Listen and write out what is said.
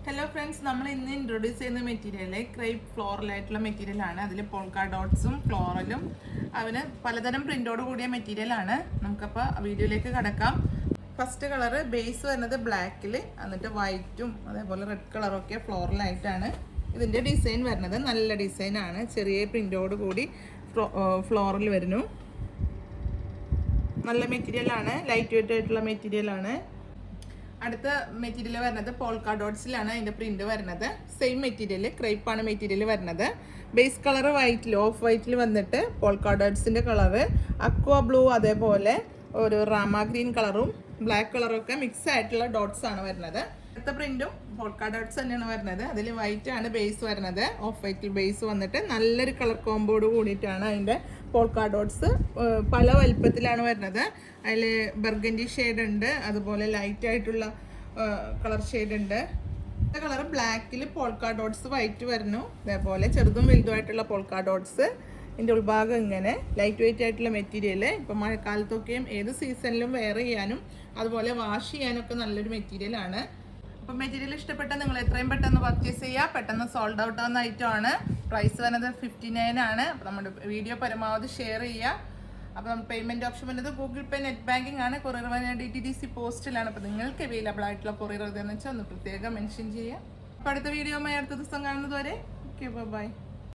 Hello friends, നമ്മൾ ഇന്ന് introduce ചെയ്യുന്ന മെറ്റീരിയൽ ക്രൈപ്പ് ഫ്ലോറലായിട്ടുള്ള മെറ്റീരിയലാണ്. അതിൽ പോൾക്ക ഡോട്ട്സും ഫ്ലോറലും അവന് പലതരം പ്രിൻ്റോട് കൂടിയ മെറ്റീരിയലാണ്. നമുക്കപ്പോൾ വീഡിയോയിലേക്ക് കടക്കാം. ഫസ്റ്റ് കളറ് ബേസ് വരുന്നത് ബ്ലാക്കിൽ, എന്നിട്ട് വൈറ്റും അതേപോലെ റെഡ് കളറും ഒക്കെ ഫ്ലോറലായിട്ടാണ് ഇതിൻ്റെ ഡിസൈൻ വരുന്നത്. നല്ല ഡിസൈനാണ്, ചെറിയ പ്രിൻ്റോട് കൂടി ഫ്ലോറൽ വരുന്നു. നല്ല മെറ്റീരിയലാണ്, ലൈറ്റ് വെയിറ്റ് ആയിട്ടുള്ള മെറ്റീരിയലാണ്. അടുത്ത മെറ്റീരിയൽ വരുന്നത് പോൾക്ക ഡോട്ട്സിലാണ് അതിൻ്റെ പ്രിന്റ് വരുന്നത്. സെയിം മെറ്റീരിയൽ ക്രൈപ്പാണ് മെറ്റീരിയൽ വരുന്നത്. ബേസ് കളർ വൈറ്റിൽ, ഓഫ് വൈറ്റിൽ വന്നിട്ട് പോൾക്ക ഡോട്ട്സിൻ്റെ കളറ് അക്വ ബ്ലൂ, അതേപോലെ ഒരു റാമ ഗ്രീൻ കളറും ബ്ലാക്ക് കളറും ഒക്കെ മിക്സ് ആയിട്ടുള്ള ഡോട്ട്സ് ആണ് വരുന്നത്. അടുത്ത പ്രിന്റും പോൾക്ക ഡോട്ട്സ് തന്നെയാണ് വരുന്നത്. അതിൽ വൈറ്റ് ആണ് ബേസ് വരുന്നത്, ഓഫ് വൈറ്റിൽ ബേസ് വന്നിട്ട് നല്ലൊരു കളർ കോമ്പോട് കൂടിയിട്ടാണ് അതിൻ്റെ പോൾക്ക ഡോട്ട്സ്. പല വലുപ്പത്തിലാണ് വരുന്നത്. അതിൽ ബർഗൻഡി ഷെയ്ഡ് ഉണ്ട്, അതുപോലെ ലൈറ്റ് ആയിട്ടുള്ള കളർ ഷെയ്ഡ് ഉണ്ട്. കളർ ബ്ലാക്കിൽ പോൾക്ക ഡോട്ട്സ് വൈറ്റ് വരുന്നു. അതേപോലെ ചെറുതും വലുതുമായിട്ടുള്ള പോൾക്ക ഡോട്ട്സ്. ഇതിൻ്റെ ഉൾഭാഗം ഇങ്ങനെ ലൈറ്റ് വെയിറ്റ് ആയിട്ടുള്ള മെറ്റീരിയൽ. ഇപ്പം മഴക്കാലത്തൊക്കെയും ഏത് സീസണിലും വെയർ ചെയ്യാനും അതുപോലെ വാഷ് ചെയ്യാനൊക്കെ നല്ലൊരു മെറ്റീരിയലാണ്. അപ്പം മെറ്റീരിയൽ ഇഷ്ടപ്പെട്ടാൽ നിങ്ങൾ എത്രയും പെട്ടെന്ന് പർച്ചേസ് ചെയ്യുക. പെട്ടെന്ന് സോൾഡ് ഔട്ട് ആവുന്ന ഐറ്റമാണ്. പ്രൈസ് വരുന്നത് 59 ആണ്. അപ്പോൾ നമ്മുടെ വീഡിയോ പരമാവധി ഷെയർ ചെയ്യുക. അപ്പോൾ നമ്മൾ പേയ്മെൻറ്റ് ഓപ്ഷൻ വരുന്നത് ഗൂഗിൾ പേ, നെറ്റ് ബാങ്കിങ് ആണ്. കൊറിയർ വരുന്നത് DTDC പോസ്റ്റിലാണ്. അപ്പോൾ നിങ്ങൾക്ക് അവൈലബിൾ ആയിട്ടുള്ള കൊറിയർ ഏതാണെന്ന് വെച്ചാൽ ഒന്ന് പ്രത്യേകം മെൻഷൻ ചെയ്യുക. അപ്പോൾ അടുത്ത വീഡിയോയുമായി അടുത്ത ദിവസം കാണുന്നത് വരെ ഓക്കെ, ബൈ.